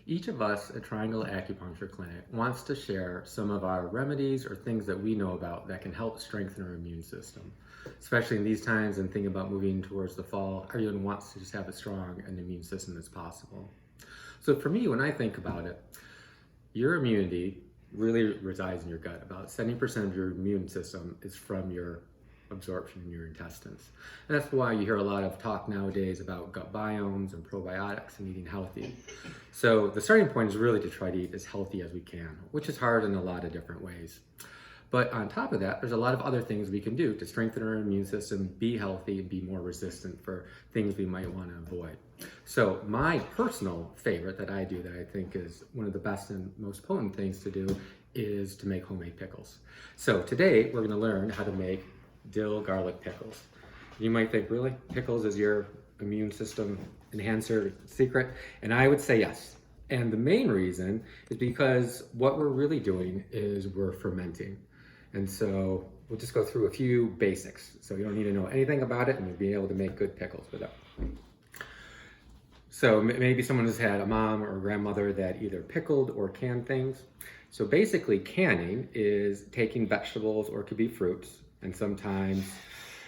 Each of us at Triangle Acupuncture Clinic wants to share some of our remedies or things that we know about that can help strengthen our immune system. Especially in these times and thinking about moving towards the fall, everyone wants to just have as strong an immune system as possible. So for me, when I think about it, your immunity really resides in your gut. About 70% of your immune system is from your absorption in your intestines. And that's why you hear a lot of talk nowadays about gut biomes and probiotics and eating healthy. So the starting point is really to try to eat as healthy as we can, which is hard in a lot of different ways. But on top of that, there's a lot of other things we can do to strengthen our immune system, be healthy, and be more resistant for things we might want to avoid. So my personal favorite that I do that I think is one of the best and most potent things to do is to make homemade pickles. So today we're going to learn how to make dill garlic pickles. You might think, really? Pickles is your immune system enhancer secret? And I would say yes. And the main reason is because what we're really doing is we're fermenting. And so we'll just go through a few basics. So you don't need to know anything about it and you'll be able to make good pickles with it. So maybe someone has had a mom or a grandmother that either pickled or canned things. So basically canning is taking vegetables or it could be fruits, and sometimes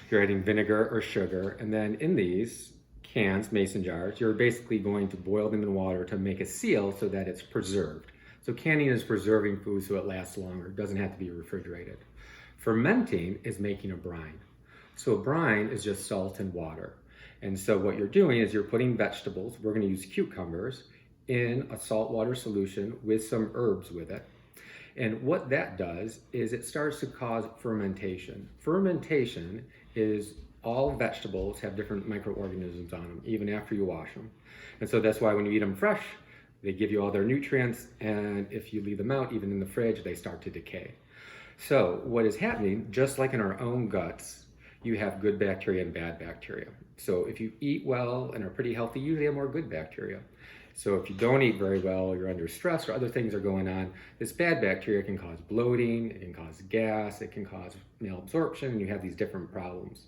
you're adding vinegar or sugar. And then in these cans, mason jars, you're basically going to boil them in water to make a seal so that it's preserved. So canning is preserving food so it lasts longer. It doesn't have to be refrigerated. Fermenting is making a brine. So a brine is just salt and water. And so what you're doing is you're putting vegetables, we're going to use cucumbers, in a saltwater solution with some herbs with it. And what that does is it starts to cause fermentation. Fermentation is all vegetables have different microorganisms on them, even after you wash them. And so that's why when you eat them fresh, they give you all their nutrients, and if you leave them out, even in the fridge, they start to decay. So what is happening, just like in our own guts, you have good bacteria and bad bacteria. So if you eat well and are pretty healthy, you usually have more good bacteria. So if you don't eat very well, you're under stress or other things are going on, this bad bacteria can cause bloating, it can cause gas, it can cause malabsorption, and you have these different problems.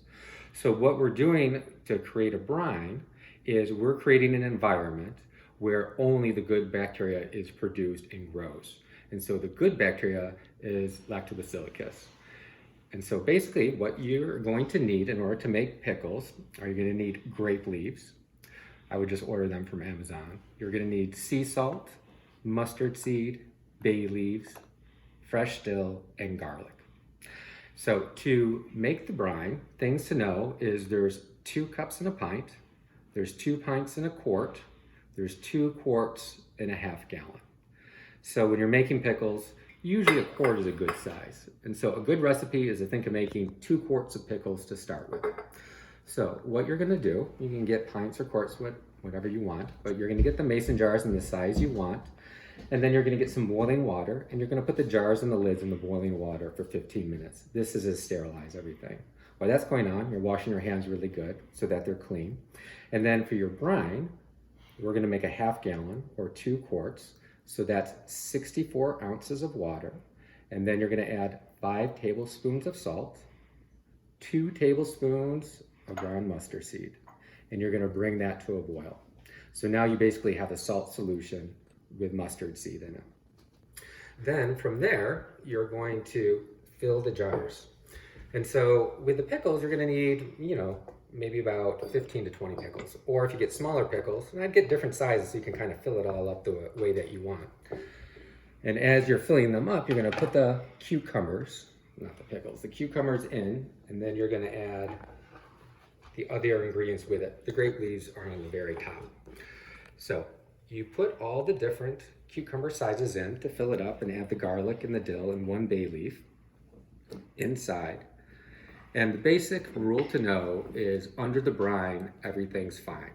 So what we're doing to create a brine is we're creating an environment where only the good bacteria is produced and grows. And so the good bacteria is lactobacillus. And so basically what you're going to need in order to make pickles are you're going to need grape leaves. I would just order them from Amazon. You're going to need sea salt, mustard seed, bay leaves, fresh dill, and garlic. So to make the brine, things to know is there's 2 cups in a pint, there's 2 pints in a quart, there's 2 quarts in a half gallon. So when you're making pickles, usually a quart is a good size. And so a good recipe is to think of making 2 quarts of pickles to start with. So what you're gonna do, you can get pints or quarts, whatever you want, but you're gonna get the mason jars in the size you want, and then you're gonna get some boiling water, and you're gonna put the jars and the lids in the boiling water for 15 minutes. This is to sterilize everything. While that's going on, you're washing your hands really good so that they're clean. And then for your brine, we're gonna make a half gallon or 2 quarts, so that's 64 ounces of water, and then you're gonna add 5 tablespoons of salt, 2 tablespoons of ground mustard seed, and you're going to bring that to a boil. So now you basically have a salt solution with mustard seed in it. Then from there, you're going to fill the jars. And so with the pickles, you're going to need, maybe about 15 to 20 pickles. Or if you get smaller pickles, and I'd get different sizes so you can kind of fill it all up the way that you want. And as you're filling them up, you're going to put the cucumbers, not the pickles, the cucumbers in, and then you're going to add the other ingredients with it. The grape leaves are on the very top. So you put all the different cucumber sizes in to fill it up and add the garlic and the dill and 1 bay leaf inside. And the basic rule to know is under the brine, everything's fine.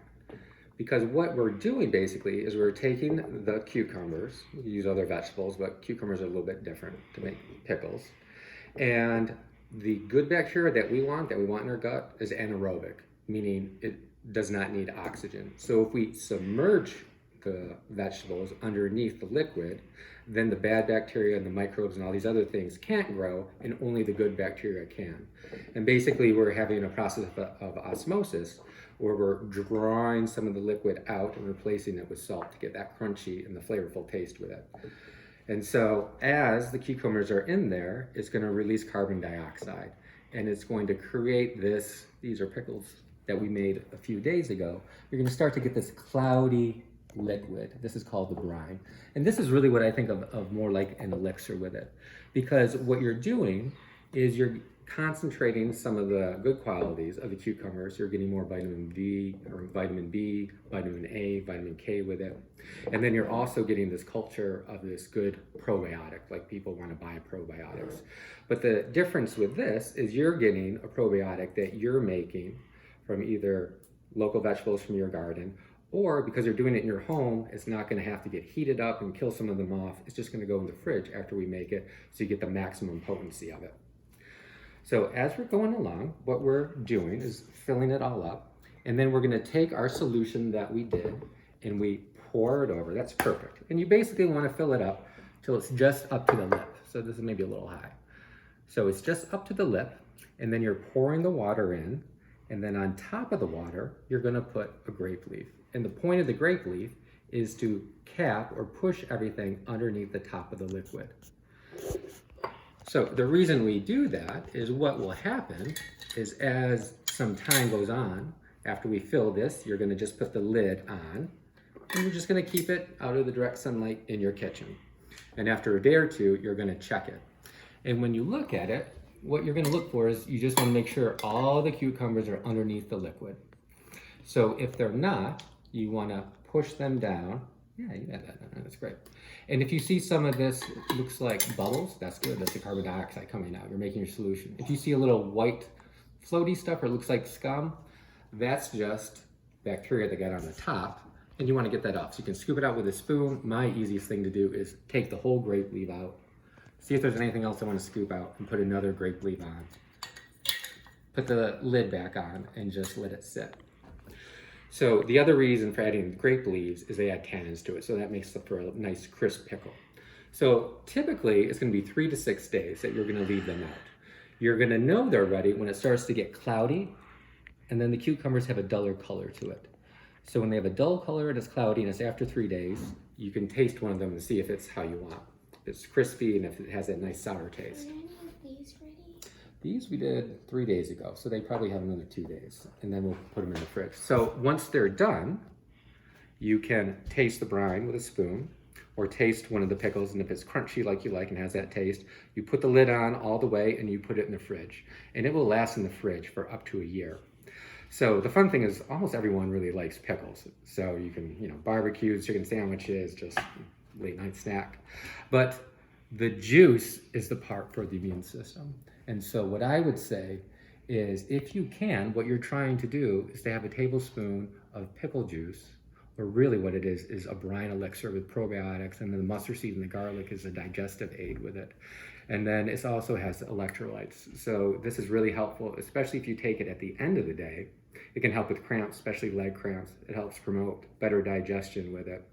Because what we're doing basically is we're taking the cucumbers, we use other vegetables, but cucumbers are a little bit different to make pickles. And the good bacteria that we want in our gut is anaerobic, meaning it does not need oxygen. So if we submerge the vegetables underneath the liquid, then the bad bacteria and the microbes and all these other things can't grow, and only the good bacteria can. And basically we're having a process of osmosis or we're drawing some of the liquid out and replacing it with salt to get that crunchy and the flavorful taste with it. And so as the cucumbers are in there, it's going to release carbon dioxide, and it's going to create this, these are pickles that we made a few days ago. You're going to start to get this cloudy liquid. This is called the brine. And this is really what I think of more like an elixir with it. Because what you're doing is you're concentrating some of the good qualities of the cucumbers. You're getting more vitamin D or vitamin B, vitamin A, vitamin K with it. And then you're also getting this culture of this good probiotic, like people want to buy probiotics. But the difference with this is you're getting a probiotic that you're making from either local vegetables from your garden, or because you're doing it in your home, it's not going to have to get heated up and kill some of them off. It's just going to go in the fridge after we make it, so you get the maximum potency of it. So as we're going along, what we're doing is filling it all up, and then we're going to take our solution that we did and we pour it over. That's perfect. And you basically want to fill it up till it's just up to the lip. So this is maybe a little high. So it's just up to the lip, and then you're pouring the water in, and then on top of the water, you're going to put a grape leaf. And the point of the grape leaf is to cap or push everything underneath the top of the liquid. So the reason we do that is what will happen is as some time goes on, after we fill this, you're going to just put the lid on, and you're just going to keep it out of the direct sunlight in your kitchen. And after a day or two, you're going to check it. And when you look at it, what you're going to look for is you just want to make sure all the cucumbers are underneath the liquid. So if they're not, you want to push them down. Yeah, you got that. That's great. And if you see some of this looks like bubbles, that's good. That's the carbon dioxide coming out. You're making your solution. If you see a little white floaty stuff or it looks like scum, that's just bacteria that got on the top, and you want to get that off. So you can scoop it out with a spoon. My easiest thing to do is take the whole grape leaf out, see if there's anything else I want to scoop out, and put another grape leaf on. Put the lid back on and just let it sit. So the other reason for adding grape leaves is they add tannins to it, so that makes it for a nice crisp pickle. So typically it's going to be 3 to 6 days that you're going to leave them out. You're going to know they're ready when it starts to get cloudy, and then the cucumbers have a duller color to it. So when they have a dull color and it's cloudy and it's after 3 days, you can taste one of them and see if it's how you want. If it's crispy and if it has that nice sour taste. Are any of these ready? These we did 3 days ago, so they probably have another 2 days, and then we'll put them in the fridge. So once they're done, you can taste the brine with a spoon, or taste one of the pickles, and if it's crunchy like you like and has that taste, you put the lid on all the way and you put it in the fridge, and it will last in the fridge for up to a year. So the fun thing is almost everyone really likes pickles. So you can, barbecues, chicken sandwiches, just late night snack. But the juice is the part for the immune system. And so what I would say is if you can, what you're trying to do is to have a tablespoon of pickle juice, or really what it is a brine elixir with probiotics, and then the mustard seed and the garlic is a digestive aid with it. And then it also has electrolytes. So this is really helpful, especially if you take it at the end of the day. It can help with cramps, especially leg cramps. It helps promote better digestion with it.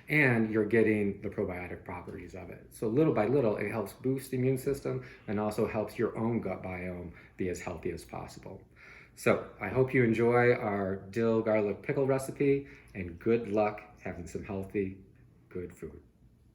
And you're getting the probiotic properties of it. So little by little, it helps boost the immune system and also helps your own gut biome be as healthy as possible. So I hope you enjoy our dill garlic pickle recipe, and good luck having some healthy, good food.